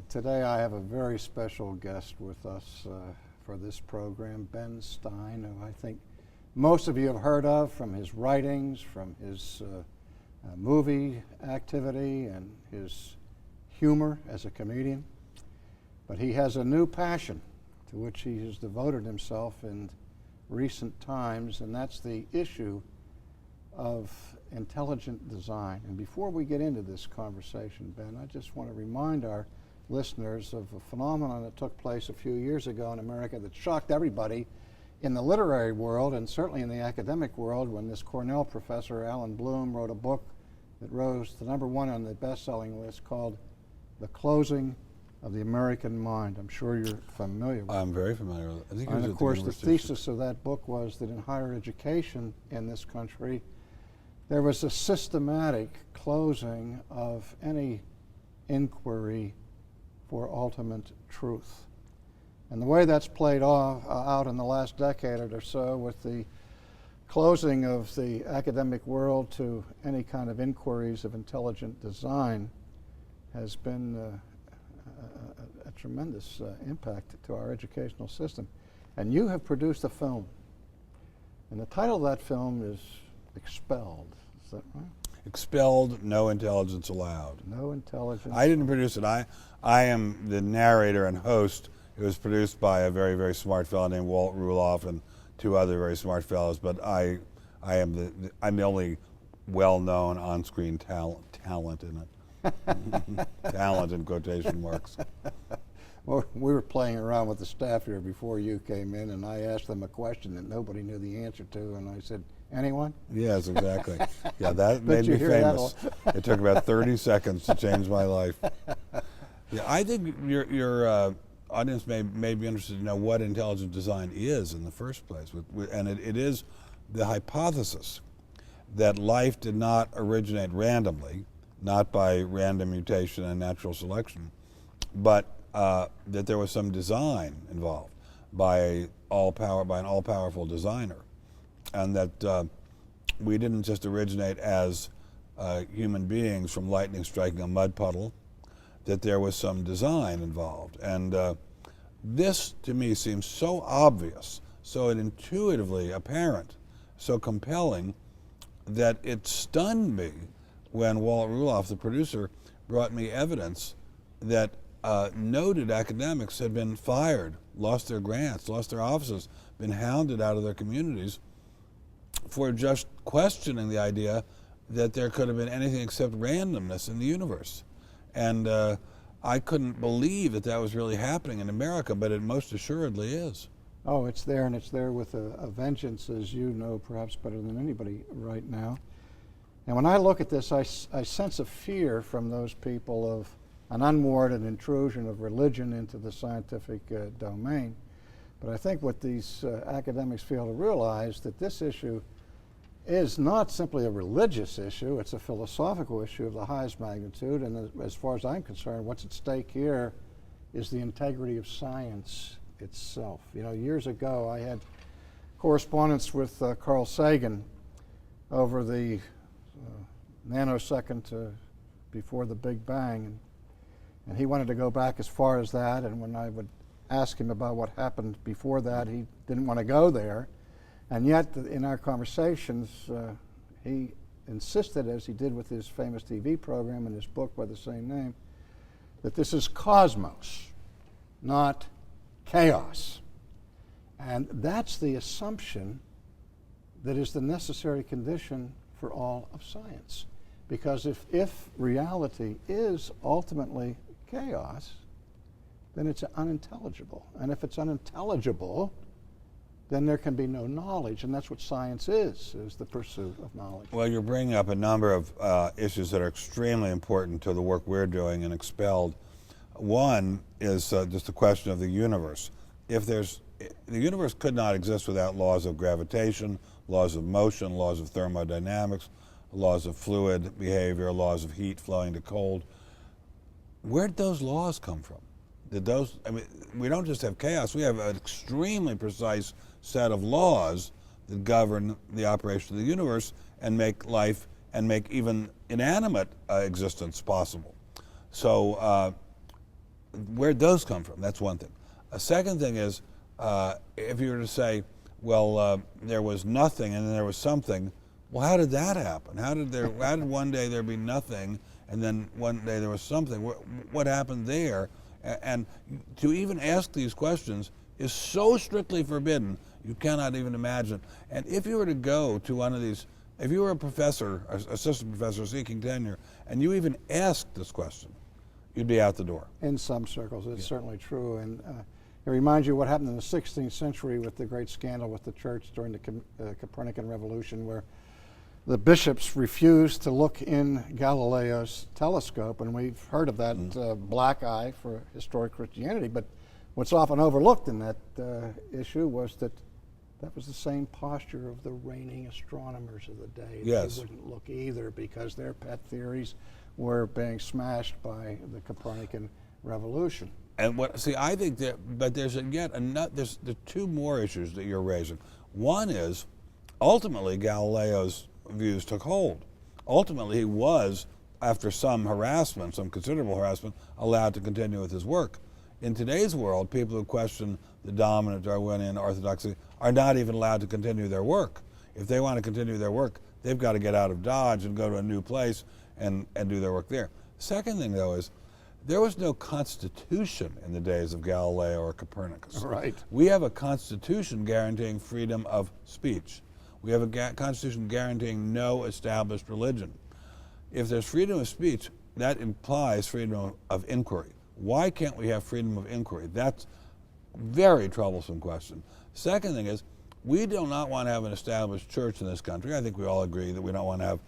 Today I have a very special guest with us for this program, Ben Stein, who I think most of you have heard of from his writings, from his movie activity, and his humor as a comedian. But he has a new passion to which he has devoted himself in recent times, and that's the issue of intelligent design. And before we get into this conversation, Ben, I just want to remind our listeners of a phenomenon that took place a few years ago in America that shocked everybody in the literary world and certainly in the academic world, when this Cornell professor, Alan Bloom, wrote a book that rose to #1 on the best-selling list called The Closing of the American Mind. I'm sure you're familiar with it. I'm very familiar with it. I think and of course the thesis of that book was that in higher education in this country, there was a systematic closing of any inquiry for ultimate truth. And the way that's played out in the last decade or so, with the closing of the academic world to any kind of inquiries of intelligent design, has been a tremendous impact to our educational system. And you have produced a film, and the title of that film is Expelled. Is that right? Expelled, No Intelligence Allowed. No Intelligence. I didn't produce it. I am the narrator and host. It was produced by a very, very smart fellow named Walt Ruloff and two other very smart fellows, but I'm the only well-known on-screen talent in it. Talent in quotation marks. Well, we were playing around with the staff here before you came in, and I asked them a question that nobody knew the answer to, and I said, anyone? Yes, exactly. Yeah, that made me famous. It took about 30 seconds to change my life. Yeah, I think your audience may be interested to know what intelligent design is in the first place. And it is the hypothesis that life did not originate randomly, not by random mutation and natural selection, but that there was some design involved by an all-powerful designer. And that we didn't just originate as human beings from lightning striking a mud puddle, that there was some design involved. And this, to me, seems so obvious, so intuitively apparent, so compelling, that it stunned me when Walt Ruloff, the producer, brought me evidence that noted academics had been fired, lost their grants, lost their offices, been hounded out of their communities for just questioning the idea that there could have been anything except randomness in the universe. And I couldn't believe that was really happening in America, but it most assuredly is. Oh, it's there, and it's there with a vengeance, as you know perhaps better than anybody right now. And when I look at this, I sense a fear from those people of an unwarranted intrusion of religion into the scientific domain. But I think what these academics fail to realize, that this issue is not simply a religious issue, it's a philosophical issue of the highest magnitude, and as far as I'm concerned, what's at stake here is the integrity of science itself. You know, years ago I had correspondence with Carl Sagan over the nanosecond before the Big Bang, and he wanted to go back as far as that, and when I would ask him about what happened before that, he didn't want to go there. And yet, in our conversations, he insisted, as he did with his famous TV program and his book by the same name, that this is cosmos, not chaos. And that's the assumption that is the necessary condition for all of science. Because if reality is ultimately chaos, then it's unintelligible. And if it's unintelligible, then there can be no knowledge, and that's what science is the pursuit of knowledge. Well, you're bringing up a number of issues that are extremely important to the work we're doing in Expelled. One is just the question of the universe. The universe could not exist without laws of gravitation, laws of motion, laws of thermodynamics, laws of fluid behavior, laws of heat flowing to cold. Where'd those laws come from? We don't just have chaos, we have an extremely precise set of laws that govern the operation of the universe and make life and make even inanimate existence possible. So where'd those come from? That's one thing. A second thing is, if you were to say, well, there was nothing and then there was something, well, how did that happen? How did one day there be nothing and then one day there was something? What happened there? And to even ask these questions is so strictly forbidden, you cannot even imagine. And if you were to go to one of these, if you were a professor, assistant professor seeking tenure, and you even asked this question, you'd be out the door. In some circles, it's certainly true. And it reminds you what happened in the 16th century with the great scandal with the church during the Copernican Revolution, where the bishops refused to look in Galileo's telescope, and we've heard of that black eye for historic Christianity. But what's often overlooked in that issue was that was the same posture of the reigning astronomers of the day. Yes. They wouldn't look either because their pet theories were being smashed by the Copernican Revolution. And I think but there's there's two more issues that you're raising. One is, ultimately, Galileo's views took hold. Ultimately, he was, after some harassment, some considerable harassment, allowed to continue with his work. In today's world, people who question the dominant Darwinian orthodoxy are not even allowed to continue their work. If they want to continue their work, they've got to get out of Dodge and go to a new place and do their work there. Second thing, though, is there was no constitution in the days of Galileo or Copernicus. Right. We have a constitution guaranteeing freedom of speech. We have a constitution guaranteeing no established religion. If there's freedom of speech, that implies freedom of inquiry. Why can't we have freedom of inquiry? That's a very troublesome question. Second thing is, we do not want to have an established church in this country. I think we all agree that we don't want to have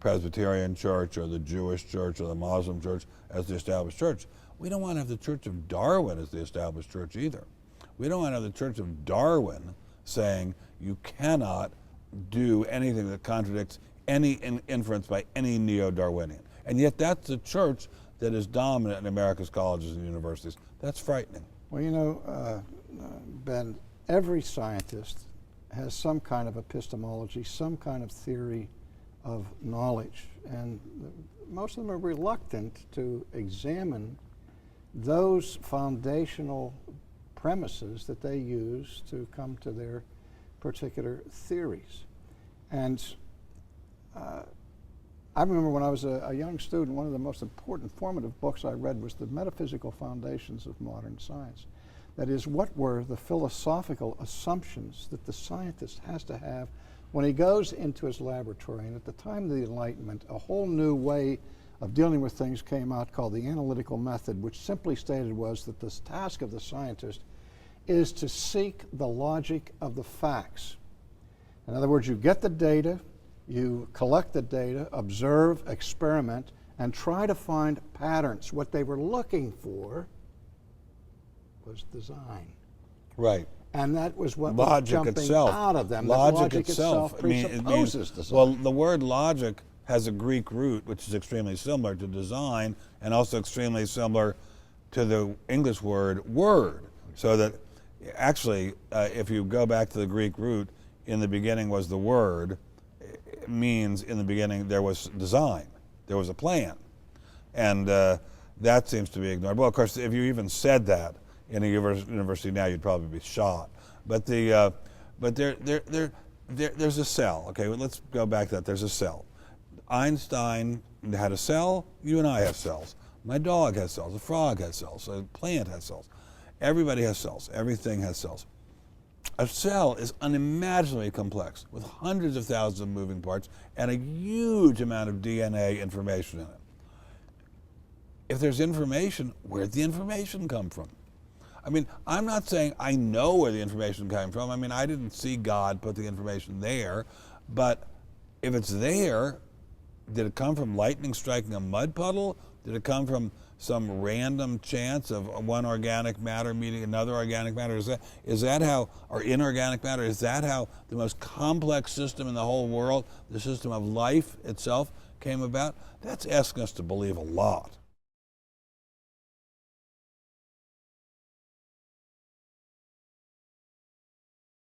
Presbyterian church or the Jewish church or the Muslim church as the established church. We don't want to have the Church of Darwin as the established church either. We don't want to have the Church of Darwin saying you cannot do anything that contradicts any inference by any neo-Darwinian. And yet that's the church that is dominant in America's colleges and universities. That's frightening. Well, you know, Ben, every scientist has some kind of epistemology, some kind of theory of knowledge, and most of them are reluctant to examine those foundational premises that they use to come to their particular theories. And I remember when I was a young student, one of the most important formative books I read was The Metaphysical Foundations of Modern Science. That is, what were the philosophical assumptions that the scientist has to have when he goes into his laboratory? And at the time of the Enlightenment, a whole new way of dealing with things came out called the analytical method, which simply stated was that the task of the scientist is to seek the logic of the facts. In other words, you get the data, you collect the data, observe, experiment, and try to find patterns. What they were looking for was design. Right. And that was what logic was jumping itself. out of them. Logic itself presupposes design. Well, the word logic has a Greek root, which is extremely similar to design, and also extremely similar to the English word word. So that actually, if you go back to the Greek root, in the beginning was the word, it means in the beginning there was design, there was a plan. And that seems to be ignored. Well, of course, if you even said that in a university now, you'd probably be shot. But there's a cell. Okay, well, let's go back to that. There's a cell. Einstein had a cell. You and I have cells. My dog has cells. A frog has cells. A plant has cells. Everybody has cells. Everything has cells. A cell is unimaginably complex with hundreds of thousands of moving parts and a huge amount of DNA information in it. If there's information, where'd the information come from? I mean, I'm not saying I know where the information came from. I mean, I didn't see God put the information there. But if it's there, did it come from lightning striking a mud puddle? Did it come from some random chance of one organic matter meeting another organic matter? Is that how, or inorganic matter, is that how the most complex system in the whole world, the system of life itself, came about? That's asking us to believe a lot.